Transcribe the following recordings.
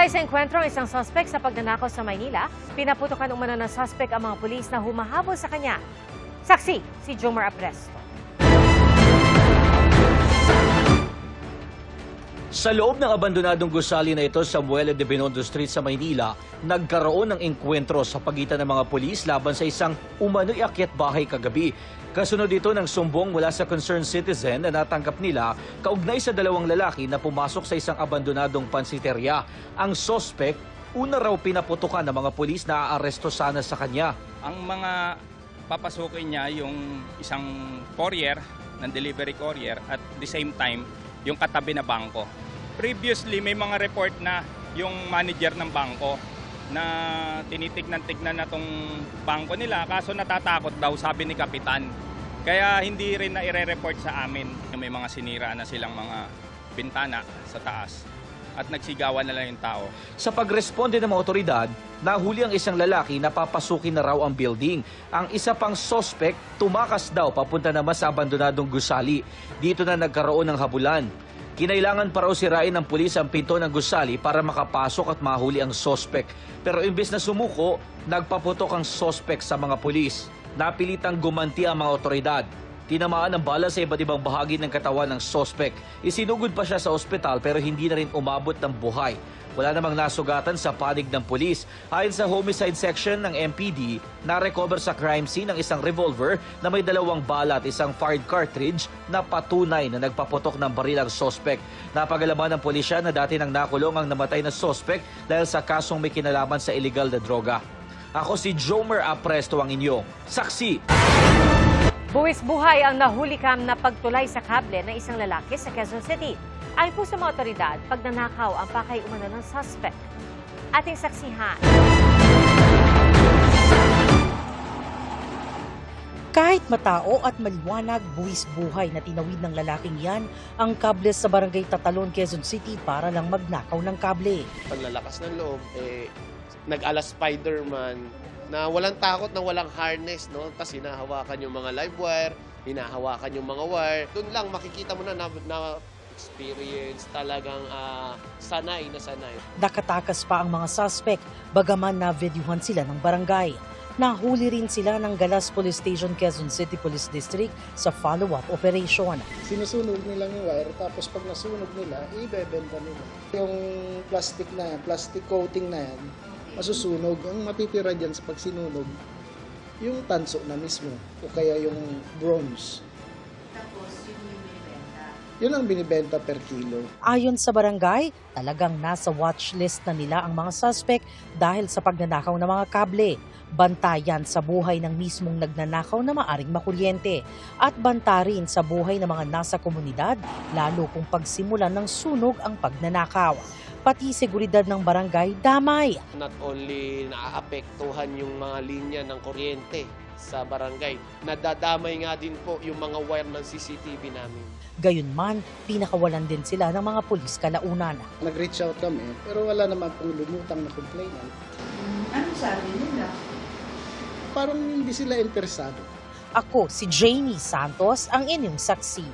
Tulay sa enkwentro ang isang suspect sa pagnanakaw sa Maynila. Pinaputukan umano ng suspect ang mga pulis na humahabol sa kanya. Saksi, si Jomar Apresto. Sa loob ng abandonadong gusali na ito sa Muelle de Binondo Street sa Maynila, nagkaroon ng engkwentro sa pagitan ng mga pulis laban sa isang umano'y akyat bahay kagabi. Kasunod dito ng sumbong mula sa concerned citizen na natanggap nila kaugnay sa dalawang lalaki na pumasok sa isang abandonadong pansiterya. Ang suspect, una raw pinaputukan ng mga pulis na aaresto sana sa kanya. Ang mga papasukin niya yung isang courier, ng delivery courier, at the same time, yung katabi na bangko. Previously, may mga report na yung manager ng bangko na tinitignan-tignan na tong bangko nila, kaso natatakot daw, sabi ni Kapitan. Kaya hindi rin na ire-report sa amin. May mga sinira na silang mga bintana sa taas at nagsigawan na lang yung tao. Sa pagresponde ng mga otoridad, nahuli ang isang lalaki na papasukin na raw ang building. Ang isa pang suspect, tumakas daw papunta naman sa abandonadong gusali. Dito na nagkaroon ng habulan. Kinailangan pa raw sirain ng pulis ang pinto ng gusali para makapasok at mahuli ang suspect. Pero imbes na sumuko, nagpaputok ang suspect sa mga pulis. Napilitang gumanti ang mga otoridad. Tinamaan ng bala sa iba't ibang bahagi ng katawan ng suspect. Isinugod pa siya sa ospital pero hindi na rin umabot ng buhay. Wala namang nasugatan sa panig ng pulis. Ayon sa homicide section ng MPD, na-recover sa crime scene ang isang revolver na may 2 bala at isang fired cartridge na patunay na nagpaputok ng baril ang suspect. Napagalaman ng pulisya na dati nang nakulong ang namatay na suspect dahil sa kasong may kinalaman sa illegal na droga. Ako si Jomar Apresto, ang inyong saksi. Buwis buhay ang nahulikam na pagtulay sa kable ng isang lalaki sa Quezon City. Ayon po sa mga otoridad, pagnanakaw ang pakay umano ng suspect. Ating saksihan. Kahit matao at maliwanag, buwis buhay na tinawid ng lalaking yan ang kable sa barangay Tatalon, Quezon City para lang magnakaw ng kable. Paglalakas ng loob, nag-ala Spider-Man na walang takot, na walang harness, no? Tapos hinahawakan yung mga live wire, hinahawakan yung mga wire. Doon lang makikita mo na experience, talagang sanay na sanay. Nakatakas pa ang mga suspect, bagaman na videohan sila ng barangay. Nahuli rin sila ng Galas Police Station, Quezon City Police District sa follow-up operation. Sinusunog nila yung wire, tapos pag nasunog nila, ibebenta nila. Yung plastic na yan, plastic coating na yan, masusunog. Ang matitira dyan sa pag sinunog, yung tanso na mismo, o kaya yung bronze. Yun ang binibenta per kilo. Ayon sa barangay, talagang nasa watchlist na nila ang mga suspect dahil sa pagnanakaw ng mga kable. Bantayan sa buhay ng mismong nagnanakaw na maaring makuryente at banta rin sa buhay ng mga nasa komunidad, lalo kung pagsimulan ng sunog ang pagnanakaw. Pati seguridad ng barangay damay. Not only naaapektuhan yung mga linya ng kuryente sa barangay, nadadamay nga din po yung mga wire ng CCTV namin. Gayunman, pinakawalan din sila ng mga pulis kalaunan. Nag-reach out kami, pero wala naman pong lumutang na complainant. Ano sabi nila? Parang hindi sila interesado. Ako si Jamie Santos, ang inyong saksi.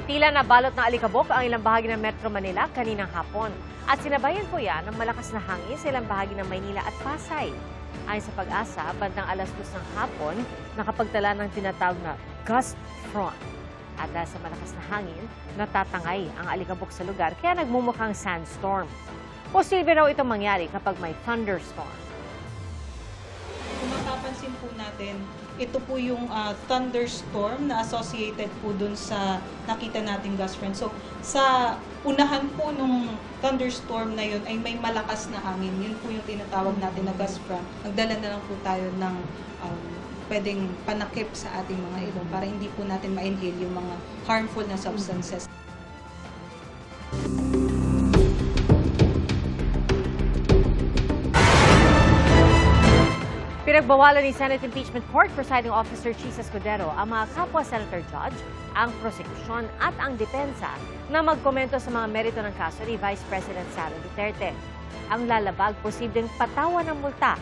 Tila nabalot ng alikabok ang ilang bahagi ng Metro Manila kaninang hapon. At sinabayan po yan ng malakas na hangin sa ilang bahagi ng Maynila at Pasay. Ayon sa Pag-asa, bandang 2:00 ng hapon, nakapagtala ng tinatawag na gust front. At dahil sa malakas na hangin, natatangay ang alikabok sa lugar kaya nagmumukhang sandstorm. Posible raw itong mangyari kapag may thunderstorm. Kung mapapansin po natin, ito po yung thunderstorm na associated po dun sa nakita nating gust front. So, sa unahan po nung thunderstorm na yun ay may malakas na hangin. Yun po yung tinatawag natin na gust front. Nagdala na lang po tayo ng pwedeng panakip sa ating mga ilong para hindi po natin ma-inhale yung mga harmful na substances. Pinagbawalan ni Senate Impeachment Court Presiding Officer Chis Escudero ang mga kapwa Senator Judge, ang prosekusyon at ang depensa na magkomento sa mga merito ng kaso ni Vice President Sara Duterte. Ang lalabag posibleng patawan ng multa.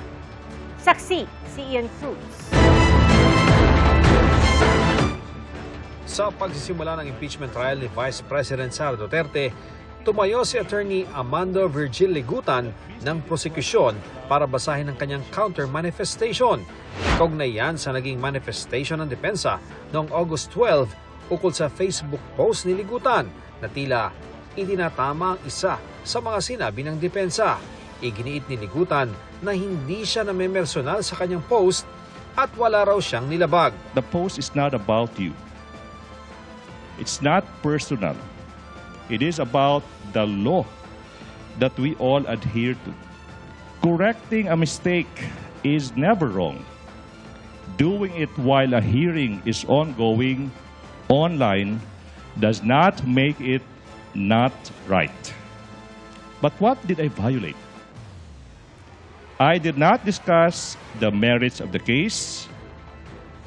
Saksi si Ian Cruz. Sa pagsisimula ng impeachment trial ni Vice President Sara Duterte, tumayo si Attorney Amando Virgil Ligutan ng prosekusyon para basahin ang kanyang counter-manifestation. Kaugnay yan sa naging manifestation ng depensa noong August 12 ukol sa Facebook post ni Ligutan na tila itinatama ang isa sa mga sinabi ng depensa. Iginiit ni Ligutan na hindi siya namemersonal sa kanyang post at wala raw siyang nilabag. The post is not about you. It's not personal. It is about the law that we all adhere to. Correcting a mistake is never wrong. Doing it while a hearing is ongoing online does not make it not right. But what did I violate? I did not discuss the merits of the case.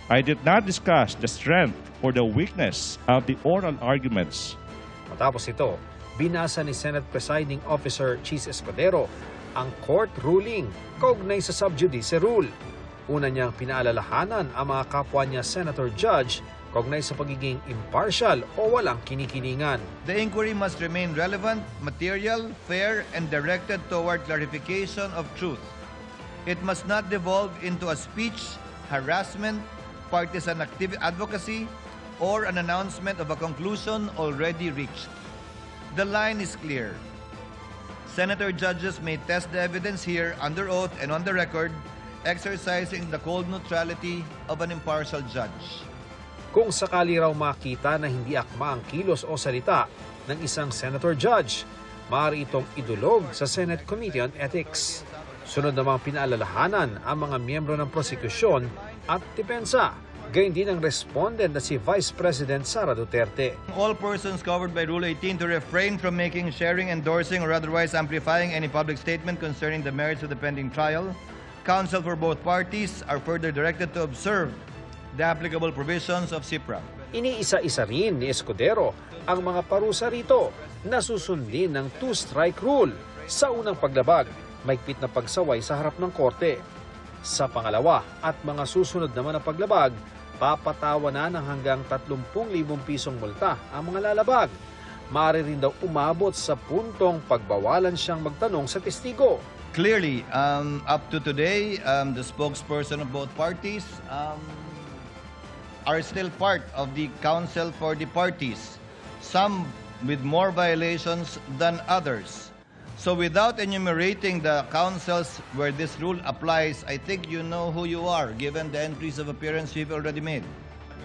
I did not discuss the strength or the weakness of the oral arguments. Matapos ito, binasa ni Senate Presiding Officer Chis Escudero ang court ruling kaugnay sa sub judice rule. Una niyang pinaalalahanan ang mga kapwa niya Senator Judge kaugnay sa pagiging impartial o walang kinikilingan. The inquiry must remain relevant, material, fair, and directed toward clarification of truth. It must not devolve into a speech, harassment, partisan advocacy, or an announcement of a conclusion already reached. The line is clear. Senator judges may test the evidence here under oath and on the record, exercising the cold neutrality of an impartial judge. Kung sakali raw makita na hindi akma ang kilos o salita ng isang senator judge, maaari itong idulog sa Senate Committee on Ethics. Sunod namang pinaalalahanan ang mga miyembro ng prosekusyon at depensa, gayon din ang respondent na si Vice President Sara Duterte. All persons covered by Rule 18 to refrain from making, sharing, endorsing, or otherwise amplifying any public statement concerning the merits of the pending trial. Counsel for both parties are further directed to observe the applicable provisions of CIPRA. Iniisa-isa rin ni Escudero ang mga parusa rito na susundin ng two-strike rule. Sa unang paglabag, mahigpit na pagsaway sa harap ng korte. Sa pangalawa at mga susunod naman na paglabag, papatawanan ng hanggang 30,000 pisong multa ang mga lalabag. Maaari rin daw umabot sa puntong pagbawalan siyang magtanong sa testigo. Clearly, up to today, the spokesperson of both parties are still part of the counsel for the parties, some with more violations than others. So without enumerating the counsels where this rule applies, I think you know who you are given the entries of appearance you've already made.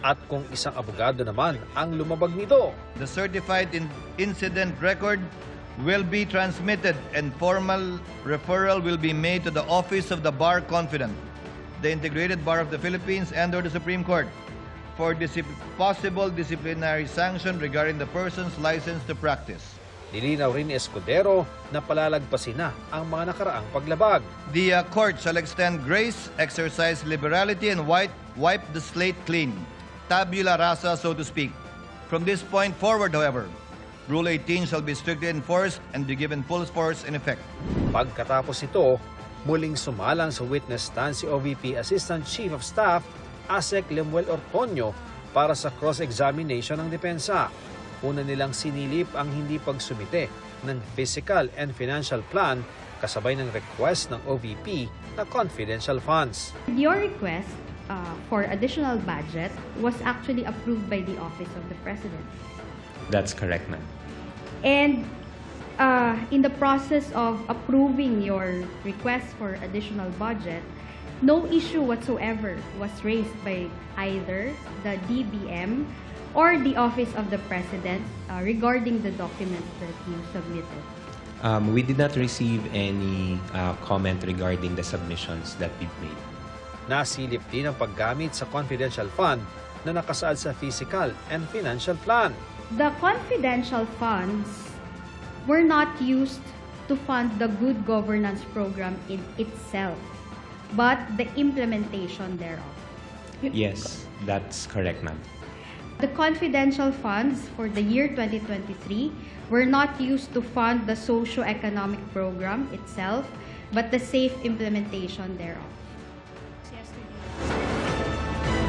At kung isang abogado naman ang lumabag nito, The certified incident record will be transmitted and formal referral will be made to the Office of the Bar Confidant, the Integrated Bar of the Philippines, and/or the Supreme Court for possible disciplinary sanction regarding the person's license to practice. nilinaw rin ni Escudero na palalagpasin na ang mga nakaraang paglabag. The court shall extend grace, exercise liberality, and wipe the slate clean. Tabula rasa, so to speak. From this point forward, however, Rule 18 shall be strictly enforced and be given full force and effect. Pagkatapos ito, muling sumalang sa witness stand si OVP Assistant Chief of Staff ASEC Lemuel Ortonio para sa cross-examination ng depensa. Una nilang sinilip ang hindi pagsumite ng physical and financial plan kasabay ng request ng OVP na confidential funds. Your request for additional budget was actually approved by the Office of the President. That's correct, ma'am. And in the process of approving your request for additional budget, no issue whatsoever was raised by either the DBM or the Office of the President regarding the documents that you submitted. We did not receive any comment regarding the submissions that we've made. Nasilip din ang paggamit sa confidential fund na nakasaad sa physical and financial plan. The confidential funds were not used to fund the good governance program in itself, but the implementation thereof. Yes, that's correct, ma'am. The confidential funds for the year 2023 were not used to fund the socio-economic program itself, but the safe implementation thereof.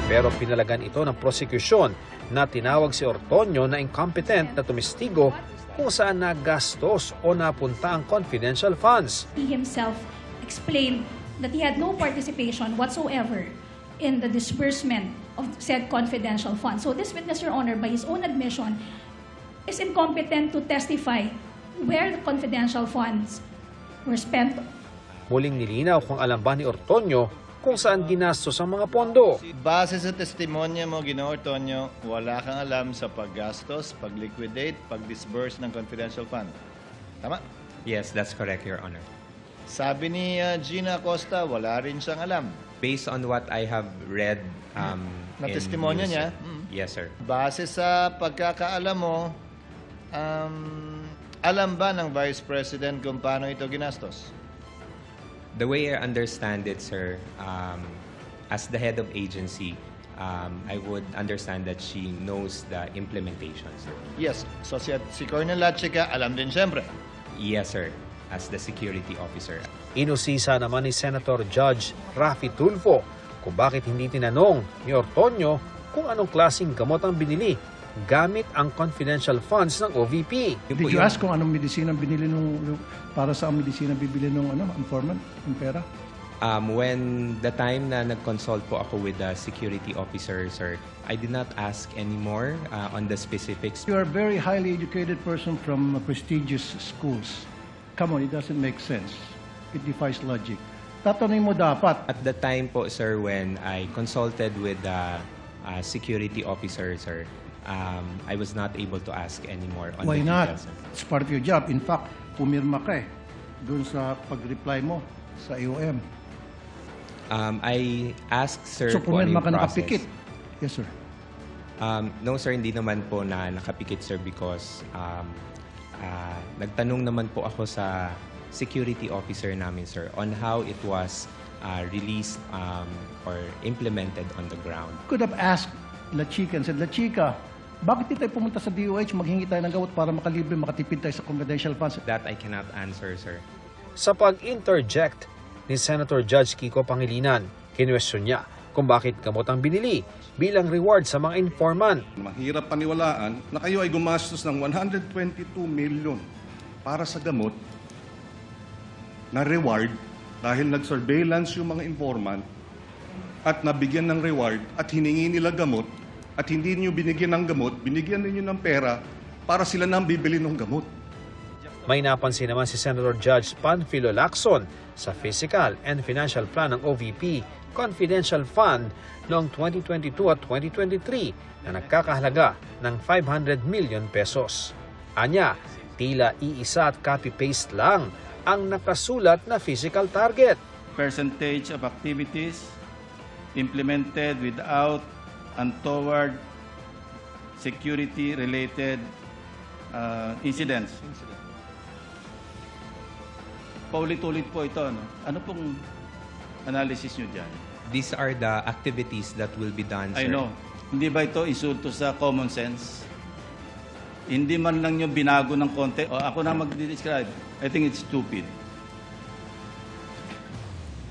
Pero pinalagan ito ng prosecution na tinawag si Ortonio na incompetent na tumistigo kung saan nagastos o napunta ang confidential funds. He himself explained that he had no participation whatsoever in the disbursement of said confidential funds. So this witness, Your Honor, by his own admission, is incompetent to testify where the confidential funds were spent. Muling nilinaw kung alam ba ni Ortonio kung saan ginastos ang mga pondo. Base sa testimonya mo, Ginoong Ortonio, wala kang alam sa paggastos, pag-liquidate, pag-disburse ng confidential fund. Tama? Yes, that's correct, Your Honor. Sabi ni Gina Acosta, wala rin siyang alam. Based on what I have read Na in testimonya news, niya? sir. Yes, sir. Base sa pagkakaalam mo, alam ba ng Vice President kung paano ito ginastos? The way I understand it, sir, as the head of agency, I would understand that she knows the implementation, sir. Yes. So si Colonel Lachica, alam din siyempre. Yes, sir, as the security officer. Inusisa naman ni Senator Judge Raffy Tulfo kung bakit hindi tinanong ni Ortonio kung anong klaseng gamot ang binili gamit ang confidential funds ng OVP. Did you ask kung anong medisina binili para sa medisina bibili nung informant, yung pera? When the time na nag-consult po ako with the security officer, sir, I did not ask anymore on the specifics. You are a very highly educated person from prestigious schools. Come on, it doesn't make sense. It defies logic. Tatanungin mo dapat. At the time po, sir, when I consulted with the security officer, sir, I was not able to ask anymore on Why the not? details, sir. It's part of your job. In fact, pumirma ka doon sa pag-reply mo sa AOM. I asked, sir, So kung ano pumirma yung ka process. nakapikit. Yes, sir. No, sir, hindi naman po na nakapikit, sir, because nagtanong naman po ako sa security officer namin, sir, on how it was released or implemented on the ground. Could have asked La Chica and said, La Chica, bakit di tayo pumunta sa DOH, maghingi tayo ng gamot para makalibre, makatipid tayo sa confidential funds? That I cannot answer, sir. Sa pag-interject ni Senator Judge Kiko Pangilinan, kinwestiyon niya kung bakit gamot ang binili bilang reward sa mga informant. Mahirap paniwalaan na kayo ay gumastos ng 122 million para sa gamot na reward dahil nag-surveillance yung mga informant at nabigyan ng reward at hiningi nila gamot at hindi niyo binigyan ng gamot, binigyan ninyo ng pera para sila nang bibili ng gamot. May napansin naman si Senator Judge Panfilo Lacson sa Physical and Financial Plan ng OVP Confidential Fund noong 2022 at 2023 na nagkakahalaga ng 500 million pesos. Anya, tila iisa at copy-paste lang ang nakasulat na physical target. Percentage of activities implemented without untoward security-related incidents. Paulit-ulit po ito. Ano pong analysis nyo dyan? These are the activities that will be done, sir. I know. Hindi ba ito insulto sa common sense? Hindi man lang nyo binago ng konti. O ako na mag-describe. I think it's stupid.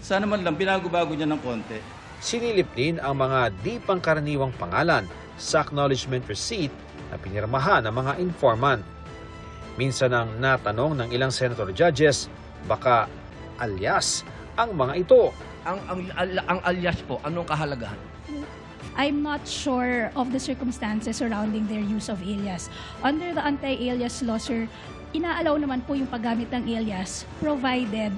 Sana man lang binago-bago niya ng konti. Sinilip din ang mga di pangkaraniwang pangalan sa acknowledgement receipt na pinirmahan ng mga informant. Minsan ang natanong ng ilang senator judges, baka alias ang mga ito. Ang alias po, anong kahalagahan? I'm not sure of the circumstances surrounding their use of alias. Under the anti-alias law, sir, inaalaw naman po yung paggamit ng alias provided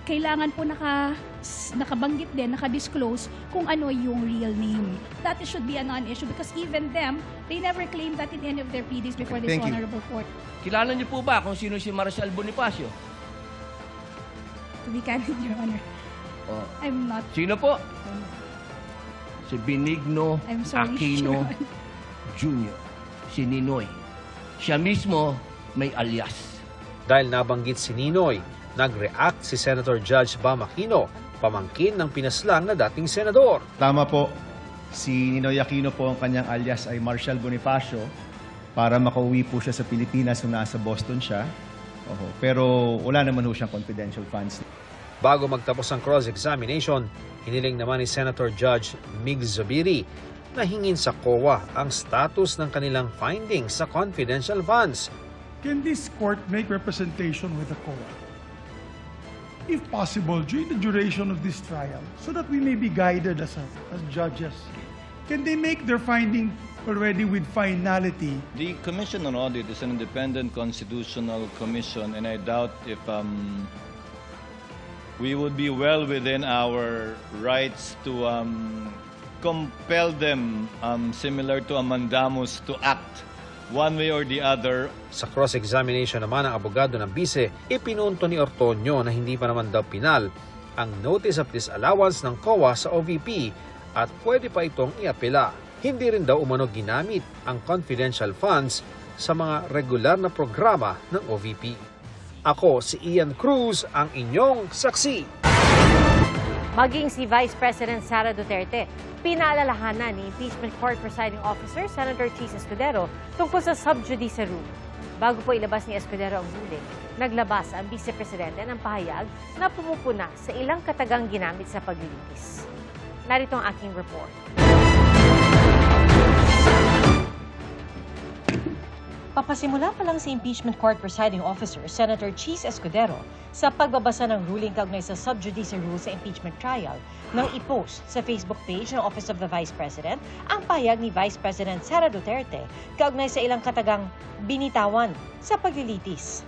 kailangan po nakabanggit din, nakadisclose kung ano yung real name. That should be a non-issue because even them, they never claimed that in any of their pleadings before this honorable court. Kilala niyo po ba kung sino si Marcial Bonifacio? To be candid, Your Honor, I'm not. Sino po? Si Benigno I'm sorry, Aquino Your Honor. Jr. Si Ninoy. Siya mismo may alias. Dahil nabanggit si Ninoy, nag-react si Senator Judge Bam Aquino, pamangkin ng pinaslang na dating senador. Tama po, si Ninoy Aquino po ang kanyang alias ay Marcial Bonifacio para makauwi po siya sa Pilipinas kung nasa Boston siya. Pero wala naman ho siyang confidential funds. Bago magtapos ang cross-examination, hiniling naman ni Senator Judge Mig Zubiri na hingin sa COA ang status ng kanilang findings sa confidential funds. can this court make representation with the COA? If possible, during the duration of this trial, so that we may be guided as judges. Can they make their finding already with finality? The Commission on Audit is an independent constitutional commission, and I doubt if we would be well within our rights to compel them, similar to a mandamus, to act one way or the other. Sa cross-examination naman ng abogado ng bise, ipinunto ni Ortonio na hindi pa naman daw pinal ang notice of disallowance ng COA sa OVP at pwede pa itong iapela. Hindi rin daw umano ginamit ang confidential funds sa mga regular na programa ng OVP. Ako si Ian Cruz, ang inyong saksi. Maging si Vice President Sara Duterte, pinaalalahanan ni Impeachment Court Presiding Officer Senator Chis Escudero tungkol sa sub judice rule. Bago po ilabas ni Escudero ang ruling, naglabas ang Vice Presidente ng pahayag na pumupuna sa ilang katagang ginamit sa paglilitis. Narito ang aking report. Papasimula pa lang si Impeachment Court Presiding Officer Senator Chis Escudero sa pagbabasa ng ruling kaugnay sa sub judice rule sa impeachment trial nang i-post sa Facebook page ng Office of the Vice President ang pahayag ni Vice President Sara Duterte kaugnay sa ilang katagang binitawan sa paglilitis.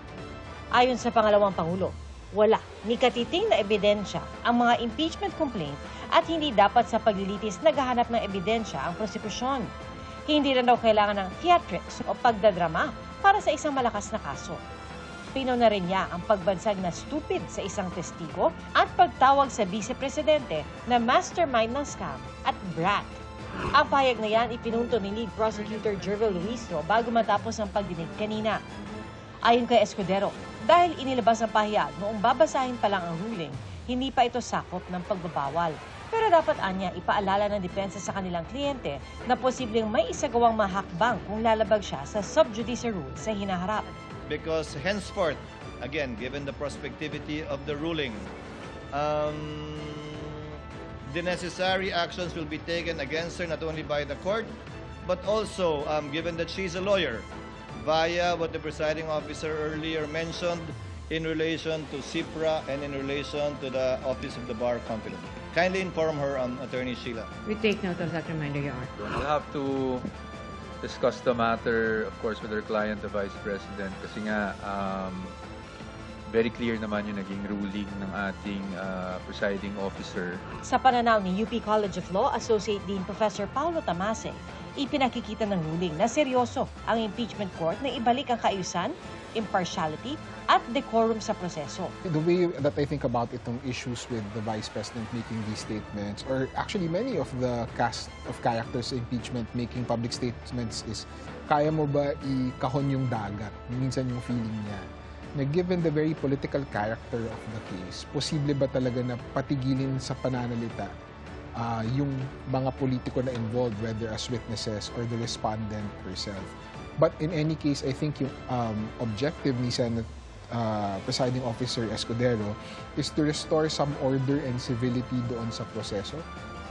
Ayon sa pangalawang Pangulo, wala ni katiting na ebidensya ang mga impeachment complaint at hindi dapat sa paglilitis naghahanap ng ebidensya ang prosekusyon. Hindi rin daw kailangan ng theatrics o pagdadrama para sa isang malakas na kaso. Pinuna rin niya ang pagbansag na stupid sa isang testigo at pagtawag sa vice-presidente na mastermind ng scam at brat. Ang pahayag na yan ipinunto ni Lead Prosecutor Jervil Luistro bago matapos ang pagdinig kanina. Ayon kay Escudero, dahil inilabas ang pahayag noong babasahin pa lang ang ruling, hindi pa ito sakop ng pagbabawal. Pero dapat anya ipaalala ng depensa sa kanilang kliyente na posibleng may isagawang mahakbang kung lalabag siya sa sub judice rule sa hinaharap. Because henceforth, again, given the prospectivity of the ruling, the necessary actions will be taken against her not only by the court, but also, given that she's a lawyer, via what the presiding officer earlier mentioned in relation to CIPRA and in relation to the Office of the Bar Confidant. Kindly inform her, Attorney Sheila. We take note of that reminder, Your Honor. We'll have to discuss the matter, of course, with her client, the Vice President, kasi nga, very clear naman yung naging ruling ng ating presiding officer. Sa pananaw ni UP College of Law Associate Dean Professor Paulo Tamase, ipinakikita ng ruling na seryoso ang impeachment court na ibalik ang kaayusan, impartiality, at decorum sa proseso. The way that I think about itong issues with the Vice President making these statements, or actually many of the cast of characters sa impeachment making public statements is, kaya mo ba ikahon yung dagat? Minsan yung feeling niya na given the very political character of the case, posible ba talaga na patigilin sa pananalita yung mga politiko na involved, whether as witnesses or the respondent herself. But in any case, I think yung objective ni Senate Presiding Officer Escudero is to restore some order and civility doon sa proseso,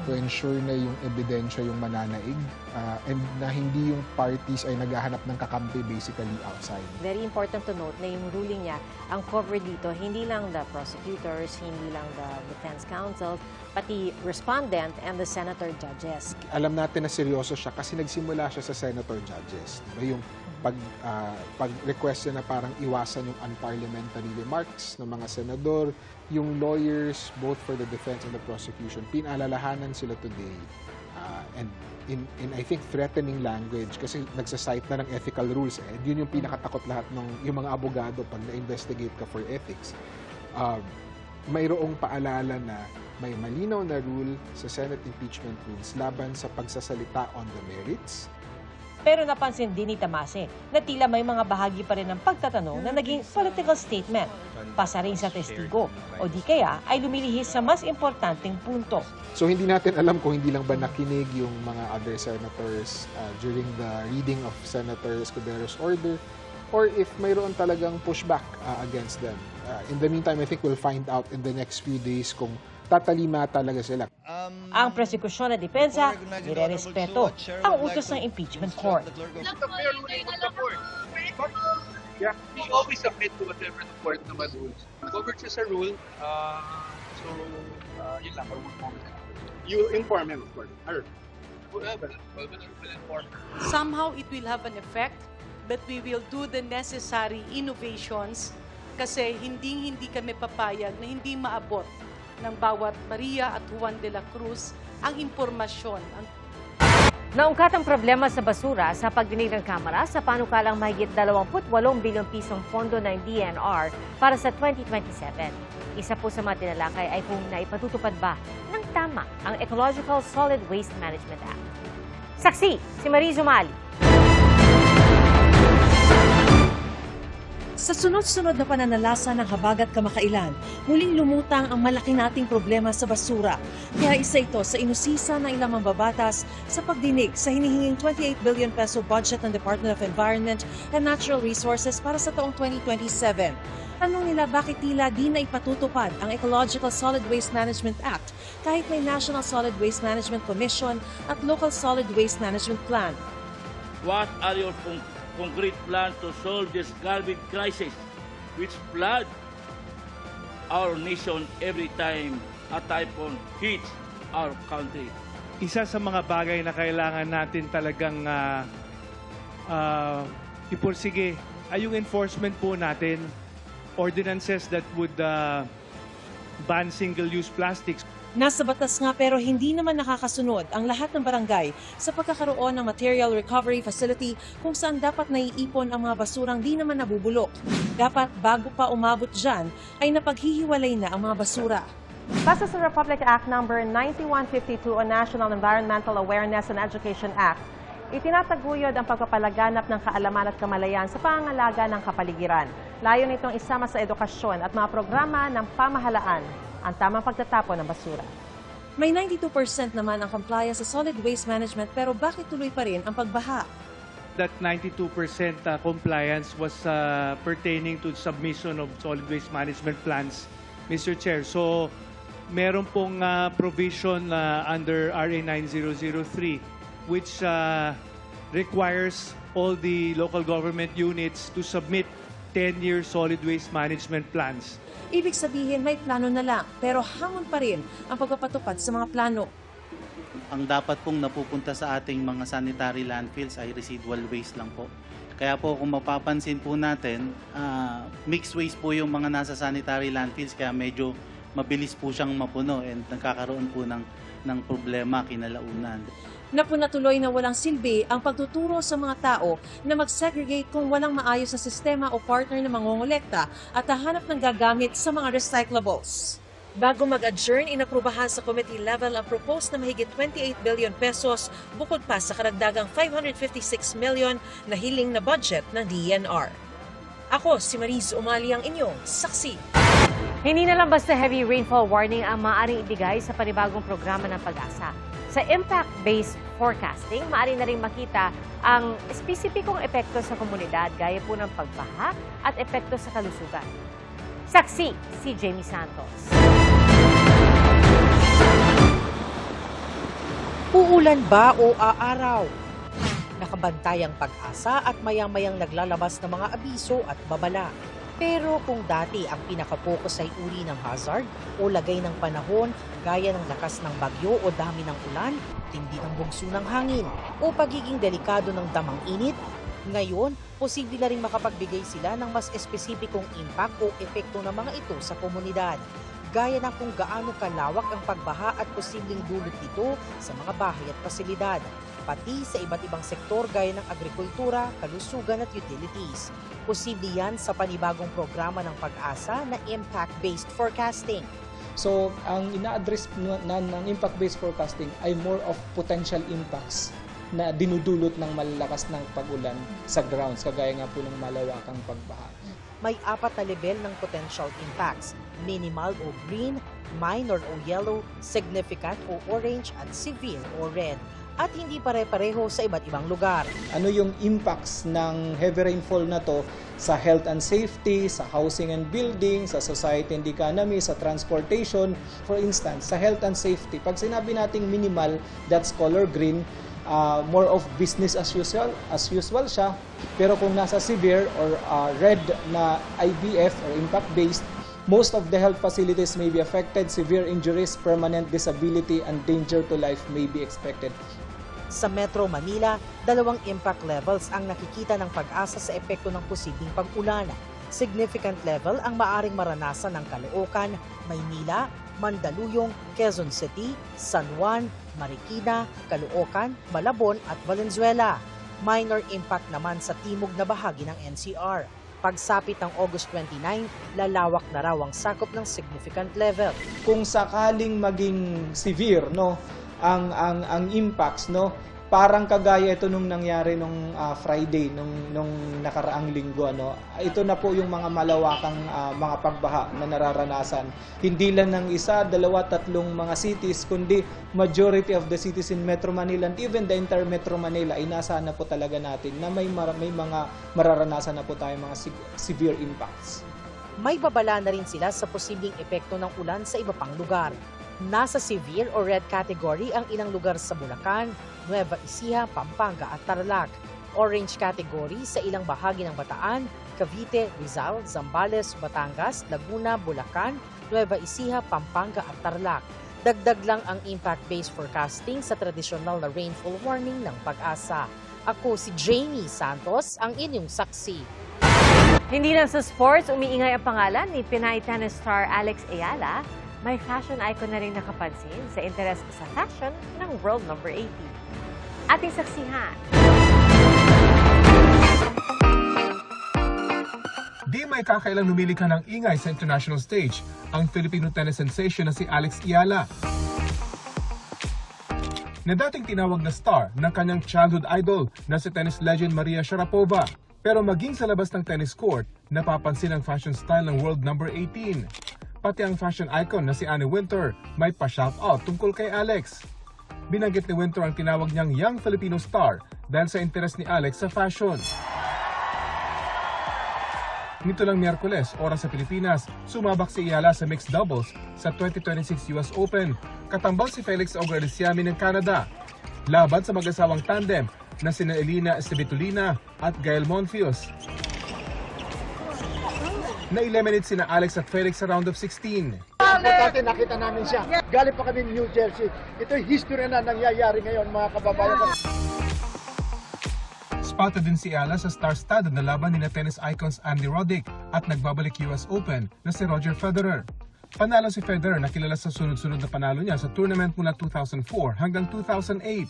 to ensure na yung ebidensya yung mananaig and na hindi yung parties ay naghahanap ng kakampi basically outside. Very important to note na yung ruling niya, ang cover dito, hindi lang the prosecutors, hindi lang the defense counsel, pati respondent and the senator judges. Alam natin na seryoso siya kasi nagsimula siya sa senator judges. Diba? Yung pag-request na parang iwasan yung unparliamentary remarks ng mga senador, yung lawyers, both for the defense and the prosecution, pinaalalahanan sila today. And in I think, threatening language, kasi nagsasite na ng ethical rules. Yun yung pinakatakot lahat ng yung mga abogado pag na-investigate ka for ethics. Mayroong paalala na may malinaw na rule sa Senate impeachment rules laban sa pagsasalita on the merits. Pero napansin din ni Tamase na tila may mga bahagi pa rin ng pagtatanong na naging political statement, pasaring sa testigo, o di kaya ay lumilihis sa mas importanteng punto. So hindi natin alam kung hindi lang ba nakinig yung mga other senators during the reading of Senator Escudero's order, or if mayroon talagang pushback against them. In the meantime, I think we'll find out in the next few days kung tatalima talaga sila. Ang prosekusyon at depensa, nirerespeto ang utos ng impeachment court. Yeah, we always submit to whatever the court naman rules. Covered siya sa rule, yun lang, you inform him, of course. Or whoever will inform him. Somehow it will have an effect, but we will do the necessary innovations kasi hindi kami papayag na hindi maabot ng bawat Maria at Juan de la Cruz ang impormasyon. Naungkat ang problema sa basura sa pagdinig ng Kamara sa panukalang mahigit 28 bilyong pisong pondo ng DNR para sa 2027. Isa po sa mga tinalakay ay kung naipatutupad ba ng tama ang Ecological Solid Waste Management Act. Saksi, si Marie Zumali. Sa sunod-sunod na pananalasa ng habagat kamakailan, muling lumutang ang malaki nating problema sa basura. Kaya isa ito sa inusisa ng ilang mambabatas sa pagdinig sa hinihinging 28 billion peso budget ng Department of Environment and Natural Resources para sa taong 2027. Tanong nila bakit tila di na ipatutupad ang Ecological Solid Waste Management Act kahit may National Solid Waste Management Commission at Local Solid Waste Management Plan. What are your concrete plan to solve this garbage crisis which flood our nation every time a typhoon hits our country? Isa sa mga bagay na kailangan natin talagang ipursige ay yung enforcement po natin, ordinances that would ban single-use plastics. Nasa batas nga pero hindi naman nakakasunod ang lahat ng barangay sa pagkakaroon ng material recovery facility kung saan dapat naiipon ang mga basurang di naman nabubulok. Dapat bago pa umabot dyan ay napaghihiwalay na ang mga basura. Base sa Republic Act No. 9152 o National Environmental Awareness and Education Act, itinataguyod ang pagpapalaganap ng kaalaman at kamalayan sa pangangalaga ng kapaligiran. Layo nitong isama sa edukasyon at mga programa ng pamahalaan ang tamang pagtatapon ng basura. May 92% naman ang compliance sa solid waste management pero bakit tuloy pa rin ang pagbaha? That 92% compliance was pertaining to submission of solid waste management plans, Mr. Chair. So, meron pong provision under RA 9003 which requires all the local government units to submit 10-year solid waste management plans. Ibig sabihin may plano na lang pero hamon pa rin ang pagpapatupad sa mga plano. Ang dapat pong napupunta sa ating mga sanitary landfills ay residual waste lang po. Kaya po kung mapapansin po natin, mixed waste po yung mga nasa sanitary landfills kaya medyo mabilis po siyang mapuno and nagkakaroon po ng problema kinalaunan. Napunatuloy na walang silbi ang pagtuturo sa mga tao na mag-segregate kung walang maayos na sistema o partner na mangongolekta at hahanap ng gagamit sa mga recyclables. Bago mag-adjourn, inaprubahan sa committee level ang proposed na mahigit 28 billion pesos bukod pa sa karagdagang 556 million na hiling na budget ng DNR. Ako, si Mariz Umali ang inyong saksi. Hindi na lang basta heavy rainfall warning ang maaaring ibigay sa panibagong programa ng Pag-asa. Sa impact-based forecasting, maaari na rin makita ang espesipikong epekto sa komunidad gaya po ng pagbaha at epekto sa kalusugan. Saksi, si Jamie Santos. Uulan ba o aaraw? Nakabantay ang Pag-asa at maya-mayang naglalabas ng mga abiso at babala. Pero kung dati ang pinakapokus ay uri ng hazard o lagay ng panahon gaya ng lakas ng bagyo o dami ng ulan, tindi ng bugso ng hangin o pagiging delikado ng damang init, ngayon, posible na rin makapagbigay sila ng mas espesipikong impact o epekto ng mga ito sa komunidad. Gaya ng kung gaano kalawak ang pagbaha at posibleng dulot nito sa mga bahay at pasilidad, pati sa iba't ibang sektor gaya ng agrikultura, kalusugan at utilities. Posible yan sa panibagong programa ng Pag-asa na impact-based forecasting. So, ang ina-address ng impact-based forecasting ay more of potential impacts na dinudulot ng malalakas ng pag-ulan sa grounds, kagaya nga po ng malawakang pagbaha. May 4 na level ng potential impacts: minimal o green, minor o yellow, significant o orange at severe o red. at hindi pare-pareho sa iba't ibang lugar. Ano yung impacts ng heavy rainfall na to sa health and safety, sa housing and building, sa society and economy, sa transportation. For instance, sa health and safety, pag sinabi nating minimal, that's color green, more of business as usual siya. Pero kung nasa severe or red na IBF or impact-based, most of the health facilities may be affected, severe injuries, permanent disability, and danger to life may be expected. Sa Metro Manila, 2 impact levels ang nakikita ng Pag-asa sa epekto ng posibleng pag-ulan. Significant level ang maaring maranasan ng Caloocan, Maynila, Mandaluyong, Quezon City, San Juan, Marikina, Caloocan, Malabon at Valenzuela. Minor impact naman sa timog na bahagi ng NCR. Pagsapit ng August 29, lalawak na raw ang sakop ng significant level. Kung sakaling maging severe ang impacts, parang kagaya ito nung nangyari nung Friday nung nakaraang linggo, ito na po yung mga malawakang mga pagbaha na nararanasan. Hindi lang ng 1, 2, 3 mga cities, kundi majority of the cities in Metro Manila and even the entire Metro Manila ay nasa na po talaga natin na may mga mararanasan na po tayo mga severe impacts. May babala na rin sila sa posibleng epekto ng ulan sa iba pang lugar. Nasa severe o red category ang ilang lugar sa Bulacan, Nueva Ecija, Pampanga at Tarlac. Orange category sa ilang bahagi ng Bataan, Cavite, Rizal, Zambales, Batangas, Laguna, Bulacan, Nueva Ecija, Pampanga at Tarlac. Dagdag lang ang impact-based forecasting sa tradisyonal na rainfall warning ng Pag-asa. Ako si Jamie Santos, ang inyong saksi. Hindi lang sa sports, umiingay ang pangalan ni Pinay tennis star Alex Ayala. May fashion icon na rin nakapansin sa interes sa fashion ng world number 80. Ating saksihan. Di may kakailang lumili ka ng ingay sa international stage ang Filipino tennis sensation na si Alex Ayala, na dating tinawag na star ng kanyang childhood idol na si tennis legend Maria Sharapova. Pero maging sa labas ng tennis court, napapansin ang fashion style ng world number 18. Pati ang fashion icon na si Annie Winter may pa-shoutout tungkol kay Alex. Binanggit ni Winter ang tinawag niyang young Filipino star dahil sa interes ni Alex sa fashion. Nito lang Miyerkules, oras sa Pilipinas, sumabak si Ayala sa mixed doubles sa 2026 US Open. Katambal si Felix Auger-Aliassime ng Canada. Laban sa mag-asawang tandem na sina Elina Estevitolina at Gael Monfils. Na-eliminate sina Alex at Felix sa round of 16. Importante, nakita namin siya. Galing pa kami New Jersey. Ito'y history na nangyayari ngayon, mga kababayan. Spotted din si Ayala sa star-studded na laban ni na tennis icons Andy Roddick at nagbabalik US Open na si Roger Federer. Panalo si Federer na kilala sa sunod-sunod na panalo niya sa tournament mula 2004 hanggang 2008.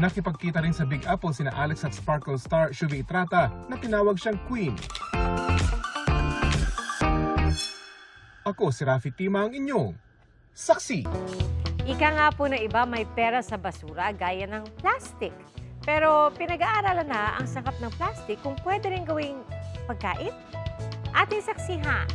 Nakipagkita rin sa Big Apple sina Alex at Sparkle star Shuvi Itrata na tinawag siyang Queen. Ako si Rafi Tima, ang inyong saksi. Ika nga po na iba may pera sa basura gaya ng plastic. Pero pinag-aaralan na ang sakap ng plastic kung pwede rin gawing pagkain. Ating saksihan.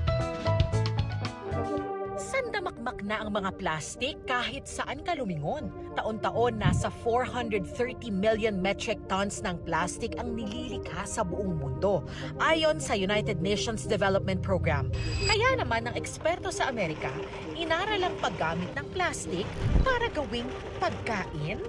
Sandamakmak na ang mga plastic kahit saan ka lumingon. Taon-taon, nasa 430 million metric tons ng plastic ang nililikha sa buong mundo, ayon sa United Nations Development Program. Kaya naman ang eksperto sa Amerika, inaral ang paggamit ng plastic para gawing pagkain.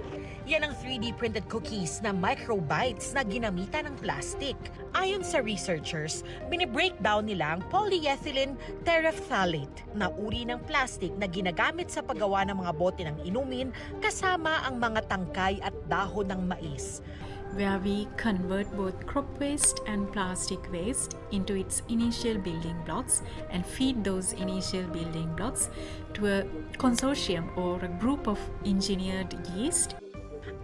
Yan ang 3D printed cookies na microbites na ginamitan ng plastic. Ayon sa researchers, binibreakdown nila ang polyethylene terephthalate na uri ng plastic na ginagamit sa paggawa ng mga bote ng inumin kasama ang mga tangkay at dahon ng mais. Where we convert both crop waste and plastic waste into its initial building blocks and feed those initial building blocks to a consortium or a group of engineered yeast.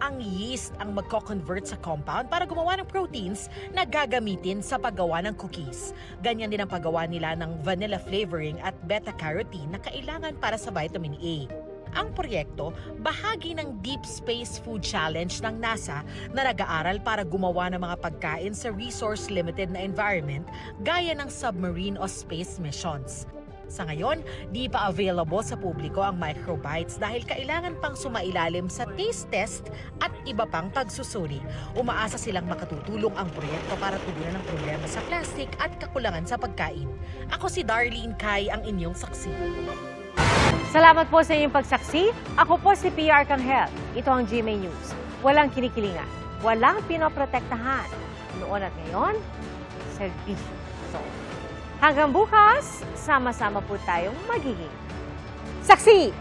Ang yeast ang magko-convert sa compound para gumawa ng proteins na gagamitin sa paggawa ng cookies. Ganyan din ang paggawa nila ng vanilla flavoring at beta-carotene na kailangan para sa vitamin A. Ang proyekto, bahagi ng Deep Space Food Challenge ng NASA na nag-aaral para gumawa ng mga pagkain sa resource-limited na environment gaya ng submarine o space missions. Sa ngayon, di pa available sa publiko ang microbites dahil kailangan pang sumailalim sa taste test at iba pang pagsusuri. Umaasa silang makatutulong ang proyekto para tugunan ang problema sa plastic at kakulangan sa pagkain. Ako si Darlene Kai, ang inyong saksi. Salamat po sa inyong pagsaksi. Ako po si PR Kanghel. Ito ang GMA News. Walang kinikilingan, walang pinoprotektahan. Noon at ngayon, serbisyo. So, hanggang bukas, sama-sama po tayong magiging saksi!